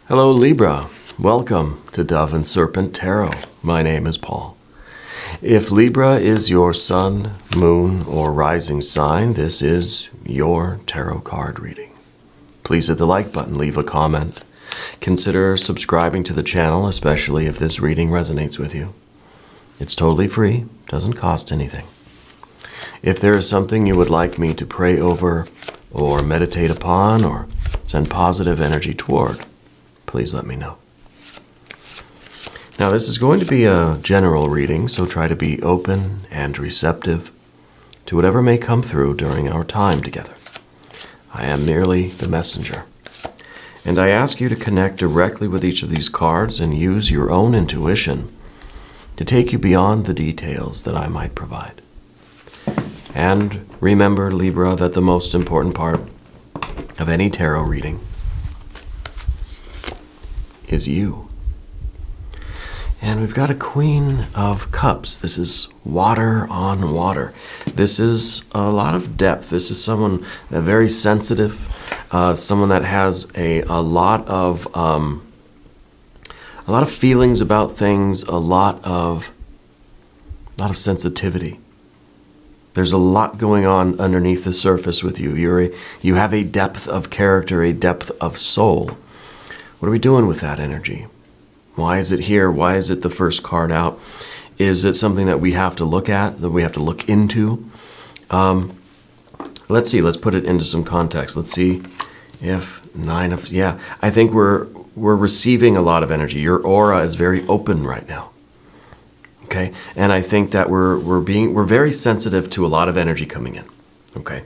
Hello Libra, welcome to Dove and Serpent Tarot. My name is Paul. If Libra is your sun, moon, or rising sign, this is your tarot card reading. Please hit the like button, leave a comment. Consider subscribing to the channel, especially if this reading resonates with you. It's totally free, doesn't cost anything. If there is something you would like me to pray over or meditate upon or send positive energy toward, please let me know. Now, this is going to be a general reading, so try to be open and receptive to whatever may come through during our time together. I am merely the messenger, and I ask you to connect directly with each of these cards and use your own intuition to take you beyond the details that I might provide. And remember, Libra, that the most important part of any tarot reading is you. And we've got a Queen of Cups. This is water on water. This is a lot of depth. This is someone very sensitive, someone that has a lot of feelings about things, a lot of sensitivity. There's a lot going on underneath the surface with you. You have a depth of character, a depth of soul. What are we doing with that energy? Why is it here? Why is it the first card out? Is it something that we have to look at, that we have to look into? Let's see. Let's put it into some context. Let's see if I think we're receiving a lot of energy. Your aura is very open right now. Okay? And I think that we're very sensitive to a lot of energy coming in. Okay?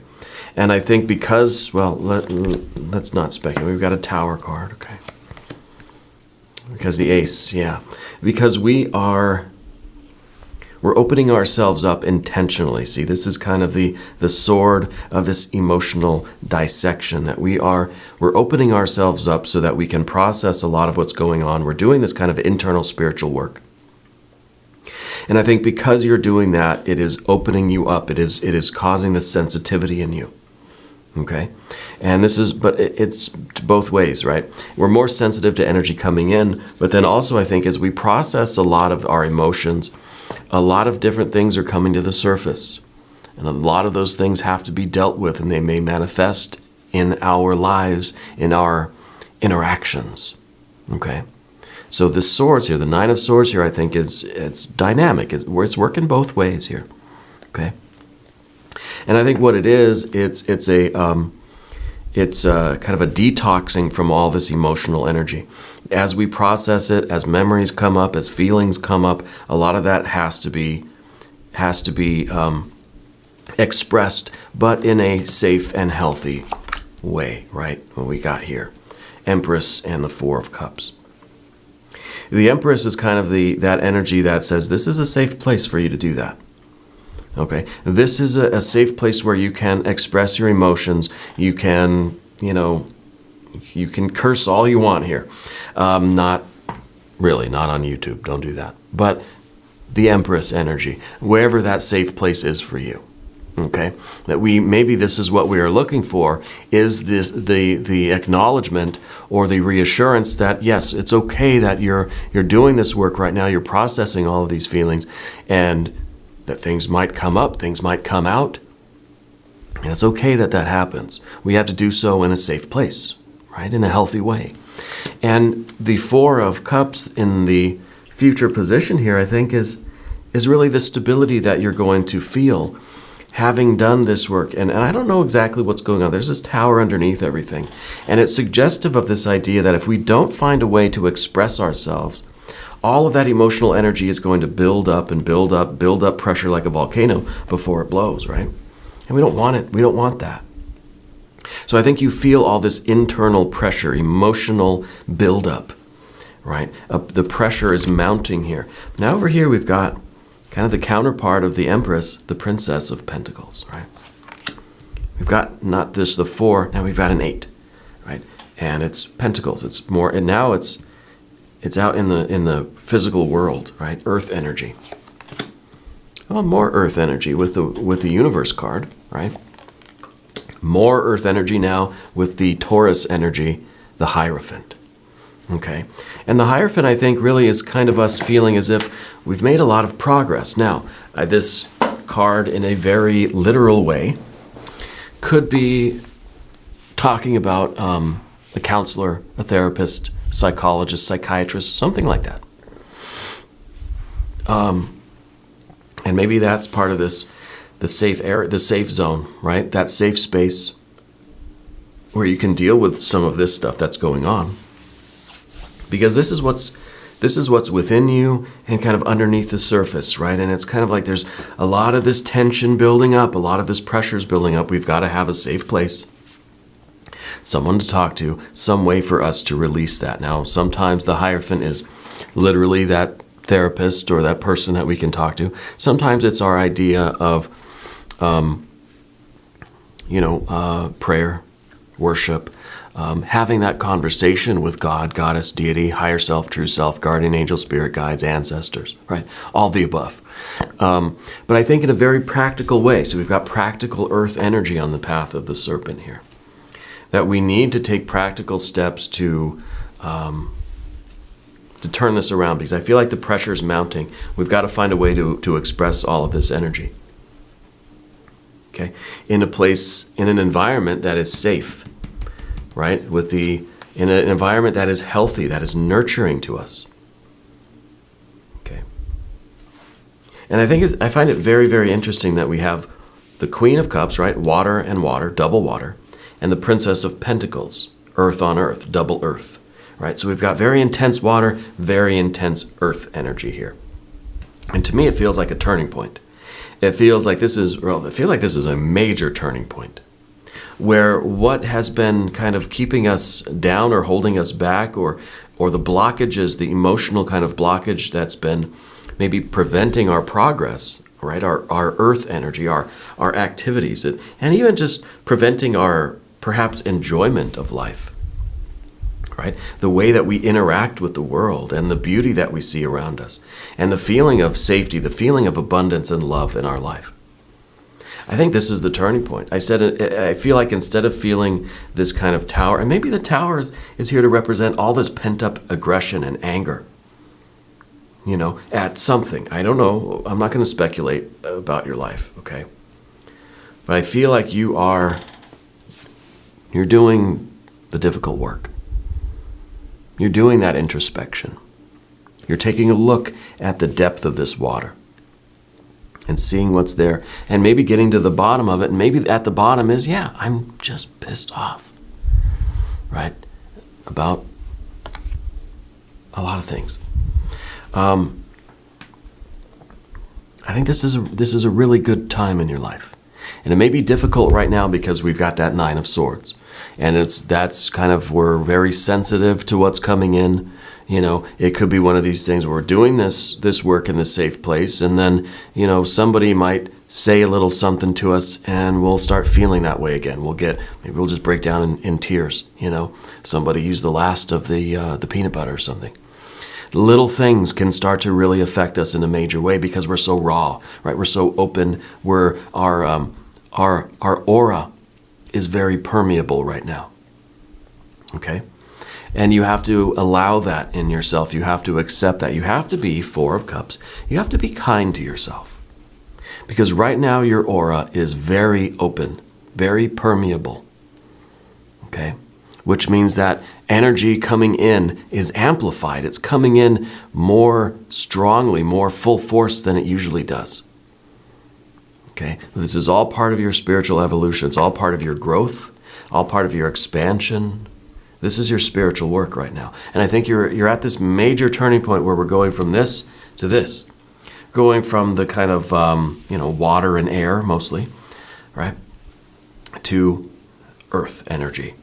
And I think because, well, let's not speculate. We've got a Tower card, okay? Because the Ace, yeah. Because we're opening ourselves up intentionally. See, this is kind of the sword of this emotional dissection that we're opening ourselves up so that we can process a lot of what's going on. We're doing this kind of internal spiritual work. And I think because you're doing that, it is opening you up. It is causing this sensitivity in you. Okay? And it's both ways, right? We're more sensitive to energy coming in, but then also I think as we process a lot of our emotions, a lot of different things are coming to the surface. And a lot of those things have to be dealt with, and they may manifest in our lives, in our interactions. Okay? So the swords here, the Nine of Swords here, I think it's dynamic. It's working both ways here. Okay? And I think what it is, it's kind of a detoxing from all this emotional energy. As we process it, as memories come up, as feelings come up, a lot of that has to be expressed, but in a safe and healthy way, right? What we got here, Empress and the Four of Cups. The Empress is kind of that energy that says this is a safe place for you to do that. Okay, this is a safe place where you can express your emotions. You can, you can curse all you want here. Not on YouTube. Don't do that. But the Empress energy, wherever that safe place is for you. Okay, that maybe this is what we are looking for, is this the acknowledgement or the reassurance that yes, it's okay that you're doing this work right now. You're processing all of these feelings, and that things might come up, things might come out, and it's okay that happens. We have to do so in a safe place, right, in a healthy way. And the Four of Cups in the future position here, I think, is really the stability that you're going to feel having done this work. And I don't know exactly what's going on. There's this tower underneath everything, and it's suggestive of this idea that if we don't find a way to express ourselves, all of that emotional energy is going to build up and build up pressure like a volcano before it blows, right? And we don't want it. We don't want that. So I think you feel all this internal pressure, emotional buildup, right? The pressure is mounting here. Now over here we've got kind of the counterpart of the Empress, the Princess of Pentacles, right? We've got not just the Four, now we've got an 8, right? And it's Pentacles. It's more, and now it's out in the physical world, right? Earth energy. Well, more Earth energy with the Universe card, right? More Earth energy now with the Taurus energy, the Hierophant. Okay. And the Hierophant, I think, really is kind of us feeling as if we've made a lot of progress. Now, this card, in a very literal way, could be talking about a counselor, a therapist, psychologist, psychiatrist, something like that. And maybe that's part of this, the safe area, the safe zone, right? That safe space where you can deal with some of this stuff that's going on. Because this is what's within you and kind of underneath the surface, right? And it's kind of like there's a lot of this tension building up, a lot of this pressure's building up. We've got to have a safe place, someone to talk to, some way for us to release that. Now, sometimes the Hierophant is literally that therapist or that person that we can talk to. Sometimes it's our idea of, prayer, worship, having that conversation with God, goddess, deity, higher self, true self, guardian angel, spirit guides, ancestors, right? All the above. But I think in a very practical way. So we've got practical earth energy on the path of the serpent here. That we need to take practical steps to turn this around, because I feel like the pressure is mounting. We've got to find a way to express all of this energy. Okay? In an environment that is safe, right? In an environment that is healthy, that is nurturing to us. Okay? And I find it very, very interesting that we have the Queen of Cups, right? Water and water, double water, and the Princess of Pentacles, earth on earth, double earth. Right, so we've got very intense water, very intense earth energy here. And to me, it feels like a turning point. It feels like this is a major turning point, where what has been kind of keeping us down or holding us back, or the blockages, the emotional kind of blockage that's been maybe preventing our progress, right? Our earth energy, our activities, and even just preventing our perhaps enjoyment of life. Right? The way that we interact with the world and the beauty that we see around us and the feeling of safety, the feeling of abundance and love in our life. I think this is the turning point. I feel like instead of feeling this kind of tower, and maybe the tower is here to represent all this pent-up aggression and anger, at something. I don't know. I'm not going to speculate about your life, okay? But I feel like you're doing the difficult work. You're doing that introspection. You're taking a look at the depth of this water and seeing what's there and maybe getting to the bottom of it. And maybe at the bottom is, I'm just pissed off, right? About a lot of things. I think this is a really good time in your life. And it may be difficult right now because we've got that Nine of Swords. And we're very sensitive to what's coming in. It could be one of these things where we're doing this work in this safe place, and then, somebody might say a little something to us and we'll start feeling that way again. Maybe we'll just break down in tears, Somebody used the last of the peanut butter or something. Little things can start to really affect us in a major way because we're so raw, right? We're so open. Our aura is very permeable right now, okay? And you have to allow that in yourself. You have to accept that. You have to be Four of Cups. You have to be kind to yourself. Because right now your aura is very open, very permeable, okay? Which means that energy coming in is amplified. It's coming in more strongly, more full force than it usually does. Okay, this is all part of your spiritual evolution. It's all part of your growth, all part of your expansion. This is your spiritual work right now. And I think you're at this major turning point where we're going from this to this. Going from the kind of, water and air mostly, right, to earth energy.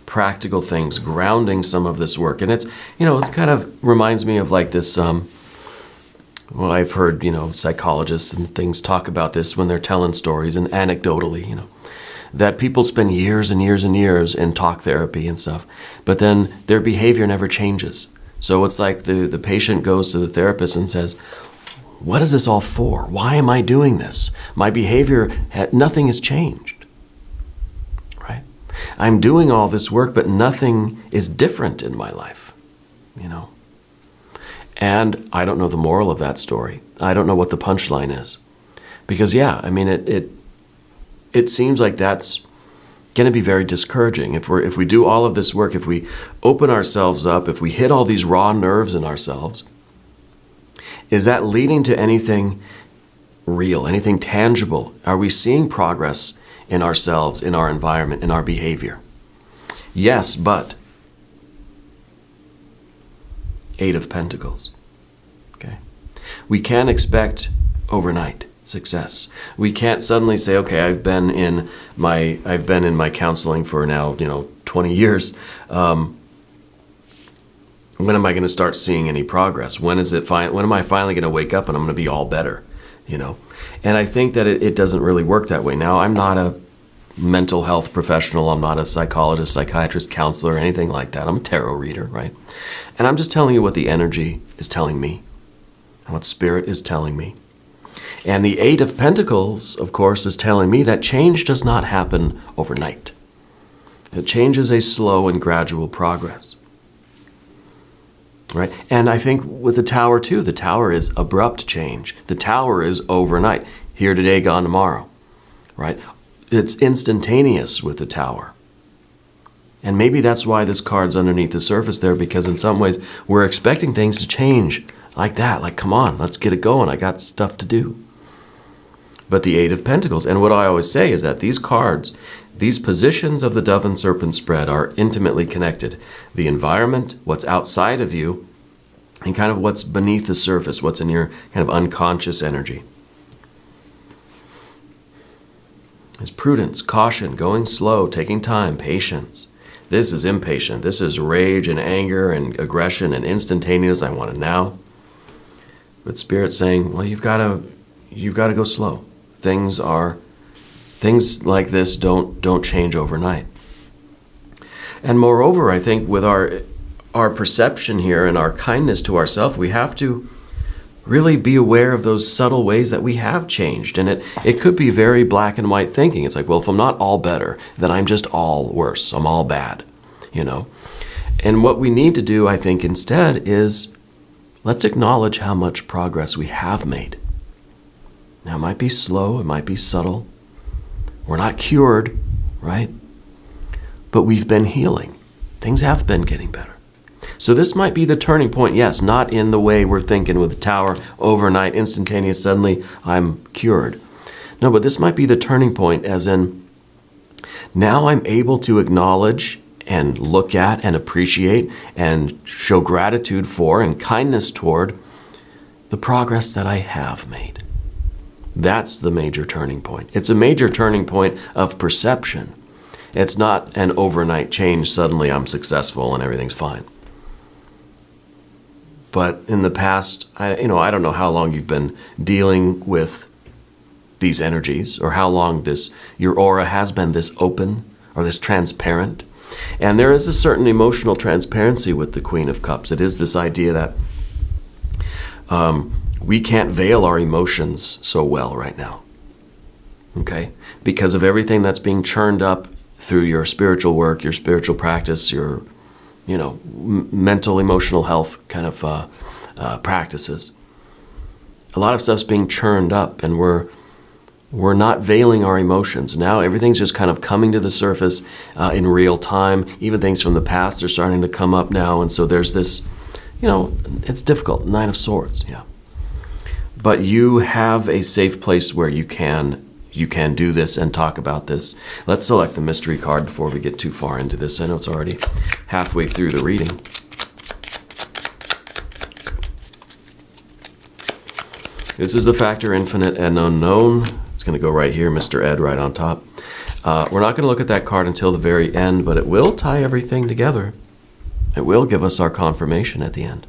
Practical things, grounding some of this work. And it's kind of reminds me of like this, I've heard, psychologists and things talk about this when they're telling stories and anecdotally, that people spend years and years and years in talk therapy and stuff, but then their behavior never changes. So it's like the patient goes to the therapist and says, what is this all for? Why am I doing this? My behavior, nothing has changed, right? I'm doing all this work, but nothing is different in my life. you know. And I don't know the moral of that story. I don't know what the punchline is. Because, yeah, I mean, it seems like that's going to be very discouraging. If we do all of this work, if we open ourselves up, if we hit all these raw nerves in ourselves, is that leading to anything real, anything tangible? Are we seeing progress in ourselves, in our environment, in our behavior? Yes, but Eight of Pentacles. Okay, we can't expect overnight success. We can't suddenly say, okay, I've been in my counseling for now 20 years. When am I going to start seeing any progress? When am I finally going to wake up and I'm going to be all better? And I think that it doesn't really work that way. Now, I'm not a mental health professional. I'm not a psychologist, psychiatrist, counselor, anything like that. I'm a tarot reader, right? And I'm just telling you what the energy is telling me and what Spirit is telling me. And the Eight of Pentacles, of course, is telling me that change does not happen overnight. That change is a slow and gradual progress. Right? And I think with the Tower too, the Tower is abrupt change. The Tower is overnight. Here today, gone tomorrow. Right? It's instantaneous with the Tower. And maybe that's why this card's underneath the surface there, because in some ways we're expecting things to change like that. Like, come on, let's get it going. I got stuff to do. But the Eight of Pentacles, and what I always say is that these cards, these positions of the Dove and Serpent spread are intimately connected. The environment, what's outside of you, and kind of what's beneath the surface, what's in your kind of unconscious energy. It's prudence, caution, going slow, taking time, patience. This is impatient. This is rage and anger and aggression and instantaneous. I want it now. But Spirit's saying, well, you've got to go slow. Things like this don't change overnight. And moreover, I think with our perception here and our kindness to ourselves, we have to really be aware of those subtle ways that we have changed. And it could be very black and white thinking. It's like, well, if I'm not all better, then I'm just all worse. I'm all bad, And what we need to do, I think, instead is let's acknowledge how much progress we have made. Now, it might be slow, it might be subtle. We're not cured, right? But we've been healing. Things have been getting better. So this might be the turning point, yes, not in the way we're thinking with the Tower, overnight, instantaneous, suddenly I'm cured. No, but this might be the turning point, as in, now I'm able to acknowledge and look at and appreciate and show gratitude for and kindness toward the progress that I have made. That's the major turning point. It's a major turning point of perception. It's not an overnight change, suddenly I'm successful and everything's fine. But in the past, I don't know how long you've been dealing with these energies or how long your aura has been this open or this transparent. And there is a certain emotional transparency with the Queen of Cups. It is this idea that we can't veil our emotions so well right now, okay? Because of everything that's being churned up through your spiritual work, your spiritual practice, your, mental, emotional health kind of practices. A lot of stuff's being churned up, and we're not veiling our emotions. Now everything's just kind of coming to the surface in real time. Even things from the past are starting to come up now, and so there's this, it's difficult. Nine of Swords, yeah. But you have a safe place where you can do this and talk about this. Let's select the mystery card before we get too far into this. I know it's already halfway through the reading. This is the factor infinite and unknown. It's going to go right here, Mr. Ed, right on top. We're not going to look at that card until the very end, but it will tie everything together. It will give us our confirmation at the end.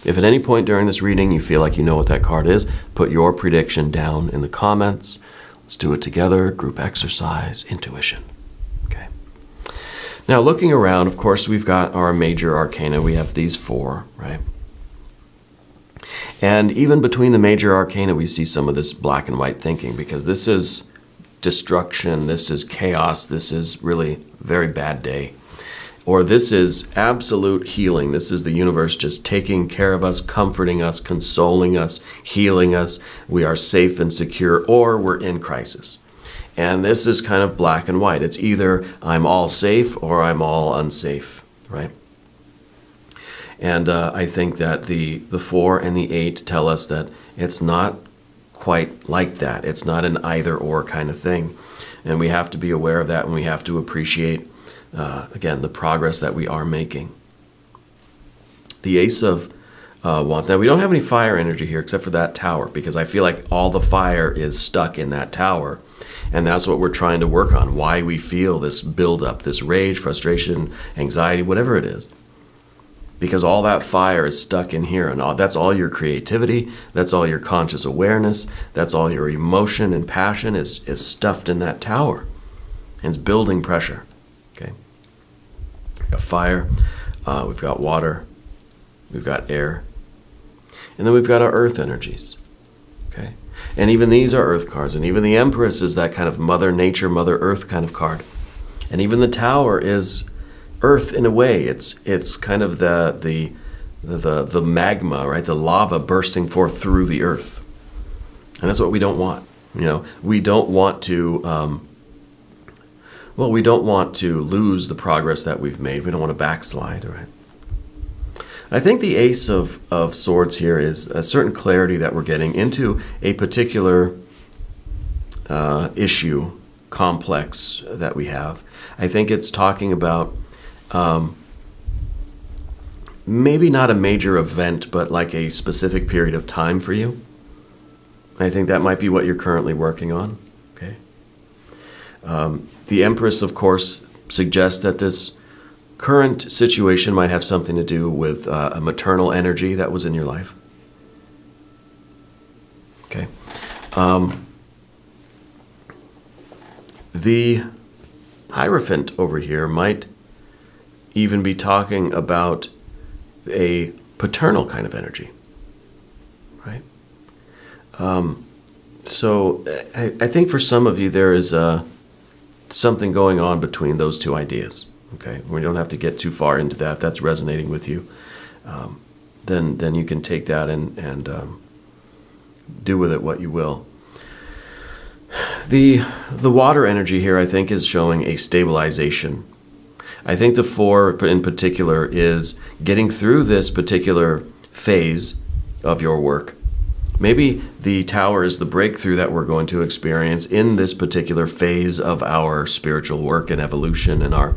If at any point during this reading you feel like you know what that card is, put your prediction down in the comments. Let's do it together. Group exercise, intuition. Okay. Now looking around, of course, we've got our major arcana. We have these four, right? And even between the major arcana, we see some of this black and white thinking, because this is destruction, this is chaos, this is really a very bad day. or this is absolute healing. This is the universe just taking care of us, comforting us, consoling us, healing us. We are safe and secure, or we're in crisis. And this is kind of black and white. It's either I'm all safe or I'm all unsafe, right? And I think that the 4 and the 8 tell us that it's not quite like that. It's not an either or kind of thing. And we have to be aware of that, and we have to appreciate, again, the progress that we are making. The Ace of Wands. Now, we don't have any fire energy here except for that tower, because I feel like all the fire is stuck in that tower. And that's what we're trying to work on, why we feel this buildup, this rage, frustration, anxiety, whatever it is. Because all that fire is stuck in here, and that's all your creativity, that's all your conscious awareness, that's all your emotion and passion is stuffed in that tower. And it's building pressure. Okay. We've got fire, we've got water, we've got air, and then we've got our earth energies. Okay. And even these are earth cards, and even the Empress is that kind of Mother Nature, Mother Earth kind of card. And even the Tower is earth in a way. It's kind of the magma, right? The lava bursting forth through the earth. And that's what we don't want. You know, we don't want to we don't want to lose the progress that we've made. We don't want to backslide, right? I think the Ace of Swords here is a certain clarity that we're getting into a particular issue, complex that we have. I think it's talking about maybe not a major event, but like a specific period of time for you. I think that might be what you're currently working on. Okay. The Empress, of course, suggests that this current situation might have something to do with a maternal energy that was in your life. Okay. The Hierophant over here might even be talking about a paternal kind of energy, right? So I think for some of you there is something going on between those two ideas. Okay, we don't have to get too far into that. If that's resonating with you, then you can take that and do with it what you will. The water energy here, I think, is showing a stabilization. I think the 4 in particular is getting through this particular phase of your work. Maybe the Tower is the breakthrough that we're going to experience in this particular phase of our spiritual work and evolution and our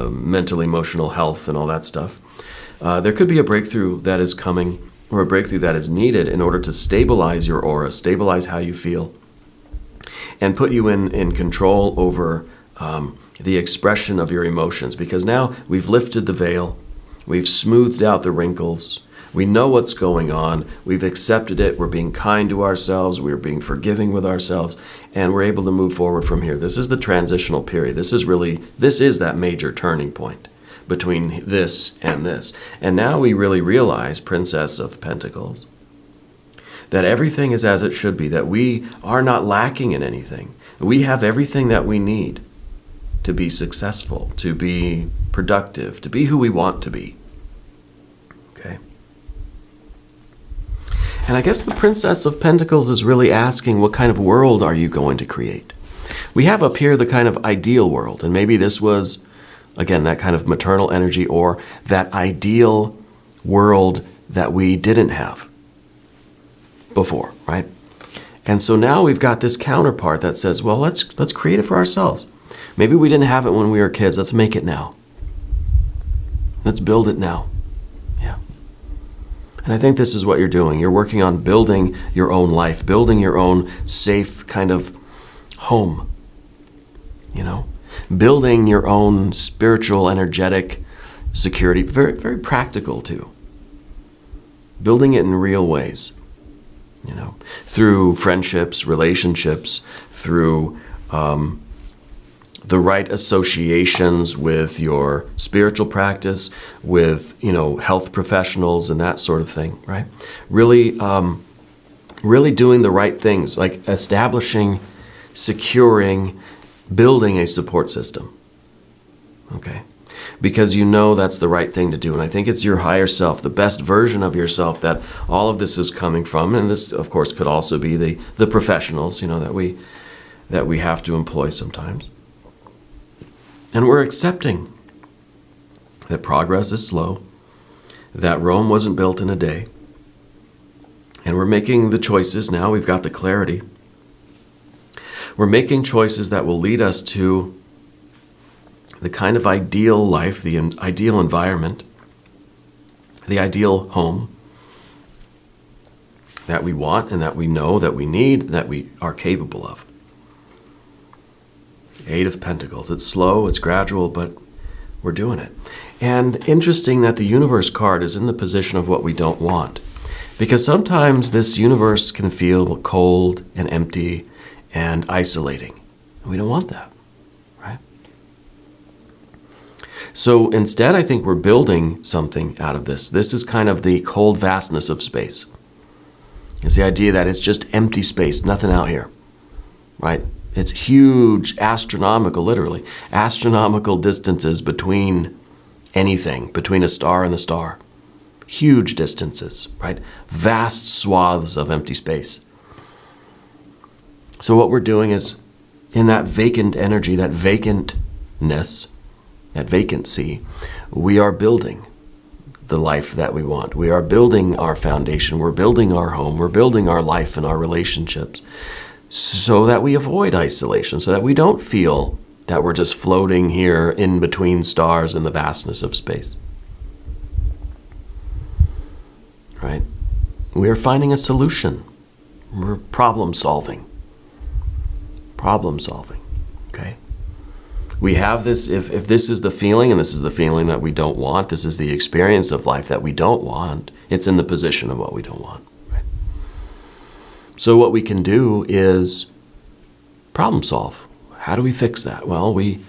mental, emotional health and all that stuff. There could be a breakthrough that is coming, or a breakthrough that is needed in order to stabilize your aura, stabilize how you feel, and put you in control over the expression of your emotions. Because now we've lifted the veil, we've smoothed out the wrinkles, we know what's going on, we've accepted it, we're being kind to ourselves, we're being forgiving with ourselves, and we're able to move forward from here. This is the transitional period. This is that major turning point between this and this. And now we really realize, Princess of Pentacles, that everything is as it should be, that we are not lacking in anything. We have everything that we need to be successful, to be productive, to be who we want to be. Okay? And I guess the Princess of Pentacles is really asking, what kind of world are you going to create? We have up here the kind of ideal world, and maybe this was, again, that kind of maternal energy, or that ideal world that we didn't have before, right? And so now we've got this counterpart that says, well, let's create it for ourselves. Maybe we didn't have it when we were kids. Let's make it now. Let's build it now. Yeah. And I think this is what you're doing. You're working on building your own life, building your own safe kind of home, you know, building your own spiritual, energetic security, very, very practical too. Building it in real ways, you know, through friendships, relationships, through the right associations with your spiritual practice, with, you know, health professionals and that sort of thing, right? Really, really doing the right things, like establishing, securing, building a support system, okay? because you know that's the right thing to do. And I think it's your higher self, the best version of yourself, that all of this is coming from. And this, of course, could also be the professionals, that we have to employ sometimes. And we're accepting that progress is slow, that Rome wasn't built in a day. And we're making the choices now. We've got the clarity. We're making choices that will lead us to the kind of ideal life, the ideal environment, the ideal home that we want and that we know that we need, that we are capable of. Eight of Pentacles. It's slow, it's gradual, but we're doing it. And interesting that the universe card is in the position of what we don't want. Because sometimes this universe can feel cold and empty and isolating. We don't want that, right? So instead, I think we're building something out of this. This is kind of the cold vastness of space. It's the idea that it's just empty space, nothing out here, right? It's huge, astronomical, literally, astronomical distances between anything, between a star and a star. Huge distances, right? Vast swaths of empty space. So what we're doing is, in that vacant energy, that vacantness, that vacancy, we are building the life that we want. We are building our foundation. We're building our home. We're building our life and our relationships so that we avoid isolation, so that we don't feel that we're just floating here in between stars in the vastness of space. Right? We are finding a solution. We're problem solving. Problem solving. Okay? We have this, if this is the feeling, and this is the feeling that we don't want, this is the experience of life that we don't want, it's in the position of what we don't want. Right? So what we can do is problem solve. How do we fix that? Well, we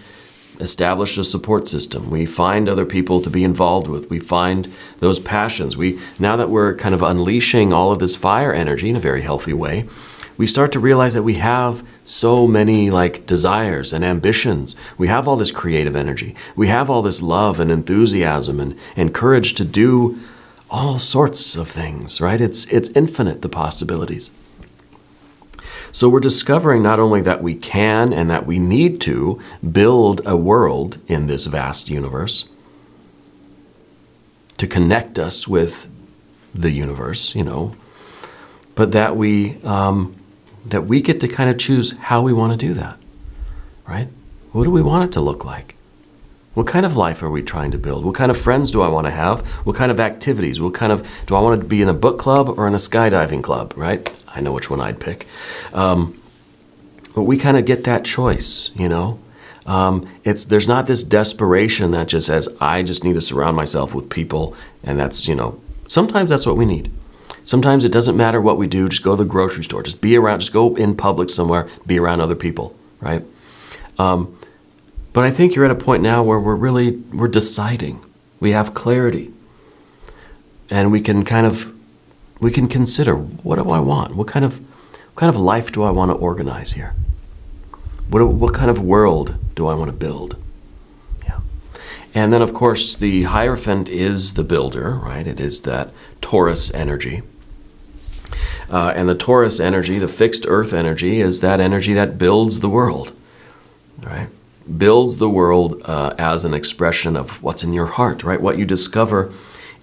establish a support system. We find other people to be involved with. We find those passions. Now that we're kind of unleashing all of this fire energy in a very healthy way, we start to realize that we have so many desires and ambitions. We have all this creative energy. We have all this love and enthusiasm and courage to do all sorts of things, right? It's infinite, the possibilities. So we're discovering not only that we can and that we need to build a world in this vast universe to connect us with the universe, but that we get to kind of choose how we want to do that, right? What do we want it to look like? What kind of life are we trying to build? What kind of friends do I want to have? What kind of activities? Do I want to be in a book club or in a skydiving club, right? I know which one I'd pick. But we kind of get that choice, There's not this desperation that just says, I just need to surround myself with people, and that's, sometimes that's what we need. Sometimes it doesn't matter what we do, just go to the grocery store, just be around, just go in public somewhere, be around other people, right? But I think you're at a point now where we're deciding. We have clarity. And we can consider, what do I want? What kind of life do I want to organize here? What kind of world do I want to build? Yeah. And then, of course, the Hierophant is the builder, right? It is that Taurus energy. And the Taurus energy, the fixed earth energy, is that energy that builds the world, right? Builds the world as an expression of what's in your heart, right? What you discover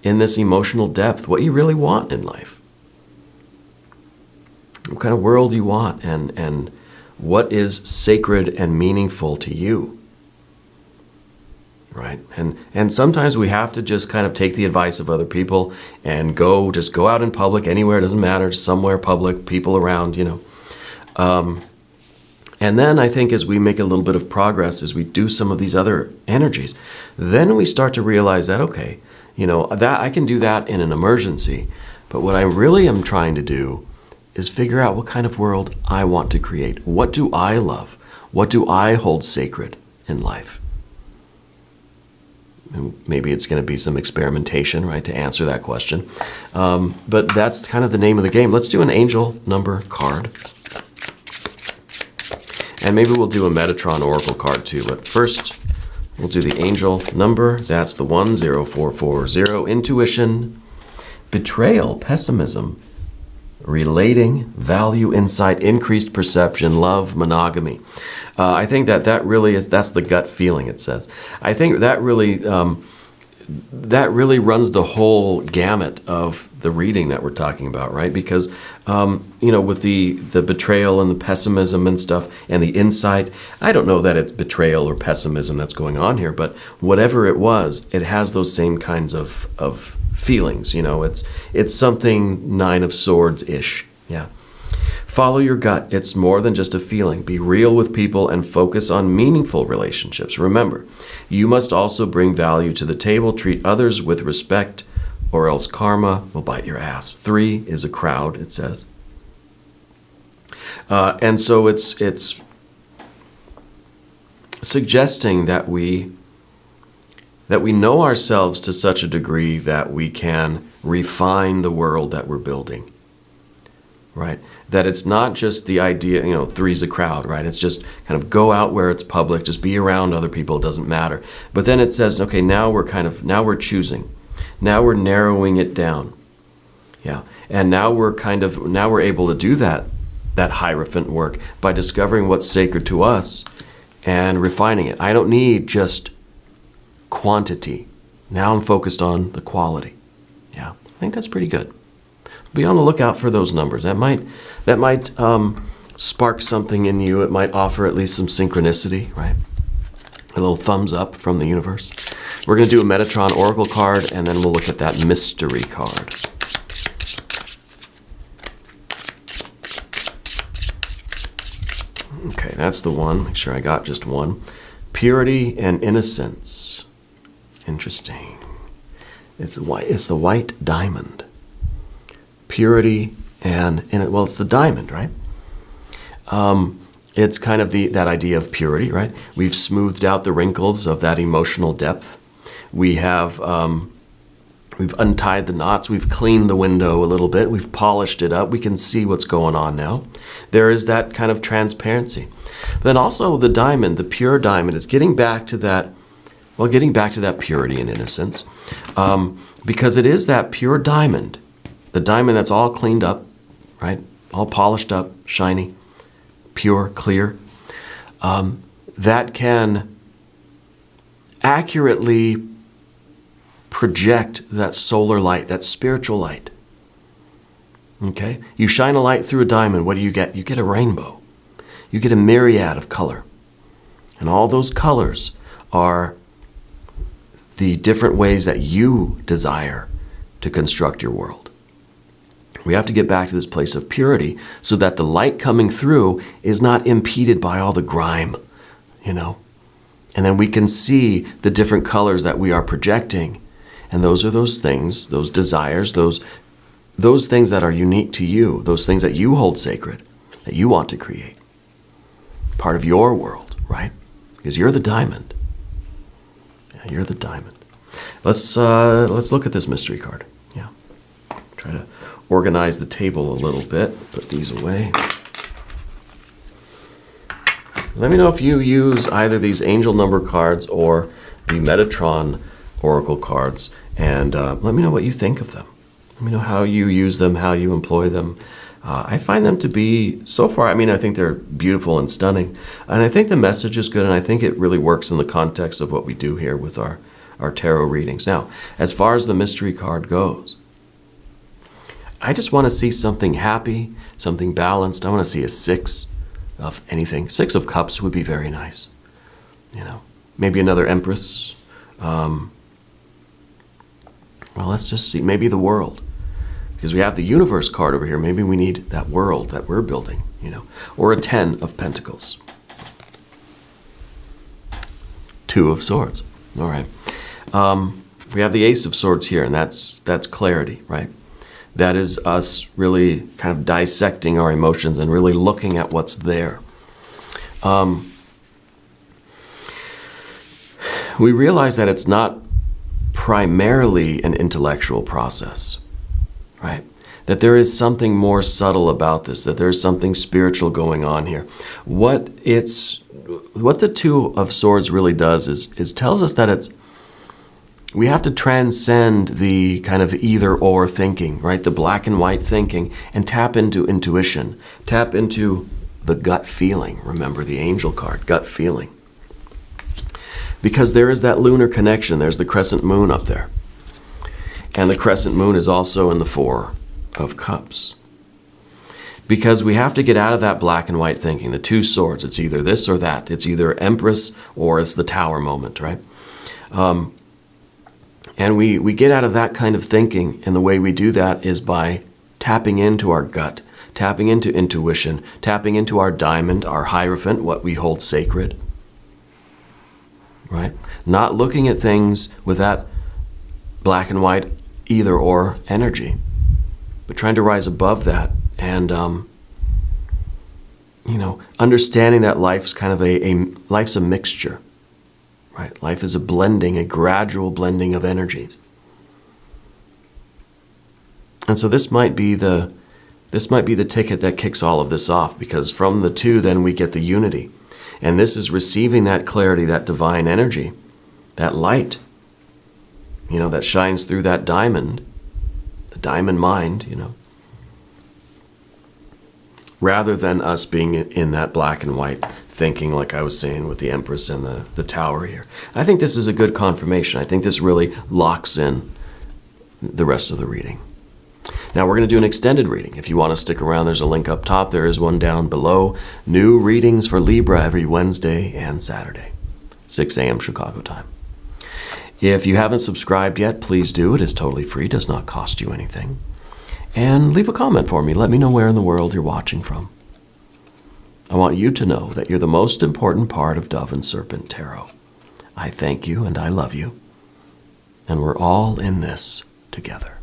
in this emotional depth, what you really want in life. What kind of world you want, and what is sacred and meaningful to you, right? And sometimes we have to just kind of take the advice of other people and go out in public, anywhere, it doesn't matter, somewhere public, people around, And then I think as we make a little bit of progress, as we do some of these other energies, then we start to realize that, okay, that I can do that in an emergency, but what I really am trying to do is figure out what kind of world I want to create. What do I love? What do I hold sacred in life? And maybe it's going to be some experimentation, right, to answer that question. But that's kind of the name of the game. Let's do an angel number card. And maybe we'll do a Metatron Oracle card too. But first, We'll do the angel number. That's the 10440. Intuition, betrayal, pessimism, relating, value, insight, increased perception, love, monogamy. I think that really is, that's the gut feeling, it says. I think that really runs the whole gamut of the reading that we're talking about, right? Because, with the betrayal and the pessimism and stuff and the insight, I don't know that it's betrayal or pessimism that's going on here, but whatever it was, it has those same kinds of feelings. It's something Nine of Swords-ish. Yeah. Follow your gut. It's more than just a feeling. Be real with people and focus on meaningful relationships. Remember, you must also bring value to the table. Treat others with respect, or else karma will bite your ass. 3 is a crowd, it says. And so it's suggesting that we know ourselves to such a degree that we can refine the world that we're building, right? That it's not just the idea, 3's a crowd, right? It's just kind of go out where it's public, just be around other people, it doesn't matter. But then it says, okay, now we're choosing. Now we're narrowing it down. Yeah. And now we're able to do that Hierophant work by discovering what's sacred to us and refining it. I don't need just quantity. Now I'm focused on the quality. Yeah. I think that's pretty good. Be on the lookout for those numbers. That might spark something in you. It might offer at least some synchronicity, right? A little thumbs up from the universe. We're going to do a Metatron Oracle card, and then we'll look at that mystery card. Okay, that's the one. Make sure I got just one. Purity and innocence. Interesting. It's the white diamond. Purity it's the diamond, right? It's kind of that idea of purity, right? We've smoothed out the wrinkles of that emotional depth. We've untied the knots. We've cleaned the window a little bit. We've polished it up. We can see what's going on now. There is that kind of transparency. Then also the diamond, the pure diamond, is getting back to that purity and innocence, because it is that pure diamond, the diamond that's all cleaned up, right? All polished up, shiny, pure, clear, that can accurately project that solar light, that spiritual light. Okay? You shine a light through a diamond, what do you get? You get a rainbow. You get a myriad of color. And all those colors are the different ways that you desire to construct your world. We have to get back to this place of purity so that the light coming through is not impeded by all the grime, And then we can see the different colors that we are projecting. And those are those things, those desires, those things that are unique to you, those things that you hold sacred, that you want to create. Part of your world, right? Because you're the diamond. Yeah, you're the diamond. Let's look at this mystery card. Yeah. Try to organize the table a little bit. Put these away. Let me know if you use either these angel number cards or the Metatron Oracle cards, and let me know what you think of them. Let me know how you use them, how you employ them. I find them to be, so far, I think they're beautiful and stunning, and I think the message is good, and I think it really works in the context of what we do here with our tarot readings. Now, as far as the mystery card goes, I just want to see something happy, something balanced. I want to see a 6 of anything. 6 of Cups would be very nice. Maybe another Empress. Well, let's just see. Maybe the World. Because we have the Universe card over here. Maybe we need that world that we're building, Or a 10 of Pentacles. 2 of Swords. All right. We have the Ace of Swords here, and that's clarity, right? That is us really kind of dissecting our emotions and really looking at what's there. We realize that it's not primarily an intellectual process, right? that there is something more subtle about this, that there's something spiritual going on here. What the Two of Swords really does is tells us that we have to transcend the kind of either or thinking, right? The black and white thinking, and tap into intuition, tap into the gut feeling. Remember the angel card, gut feeling. Because there is that lunar connection. There's the crescent moon up there. And the crescent moon is also in the Four of Cups. Because we have to get out of that black and white thinking, the two swords. It's either this or that. It's either Empress or it's the Tower moment, right? And we get out of that kind of thinking, and the way we do that is by tapping into our gut, tapping into intuition, tapping into our diamond, our hierophant, what we hold sacred, right? Not looking at things with that black and white either or energy, but trying to rise above that and, understanding that life's kind of life's a mixture. Right? Life is a blending, a gradual blending of energies. And so this might be the ticket that kicks all of this off, because from the two then we get the unity. And this is receiving that clarity, that divine energy, that light, that shines through that diamond, the diamond mind, rather than us being in that black and white thinking, like I was saying with the Empress and the Tower here. I think this is a good confirmation. I think this really locks in the rest of the reading. Now we're going to do an extended reading. If you want to stick around, there's a link up top. There is one down below. New readings for Libra every Wednesday and Saturday, 6 a.m. Chicago time. If you haven't subscribed yet, please do. It is totally free, does not cost you anything. And leave a comment for me. Let me know where in the world you're watching from. I want you to know that you're the most important part of Dove and Serpent Tarot. I thank you and I love you. And we're all in this together.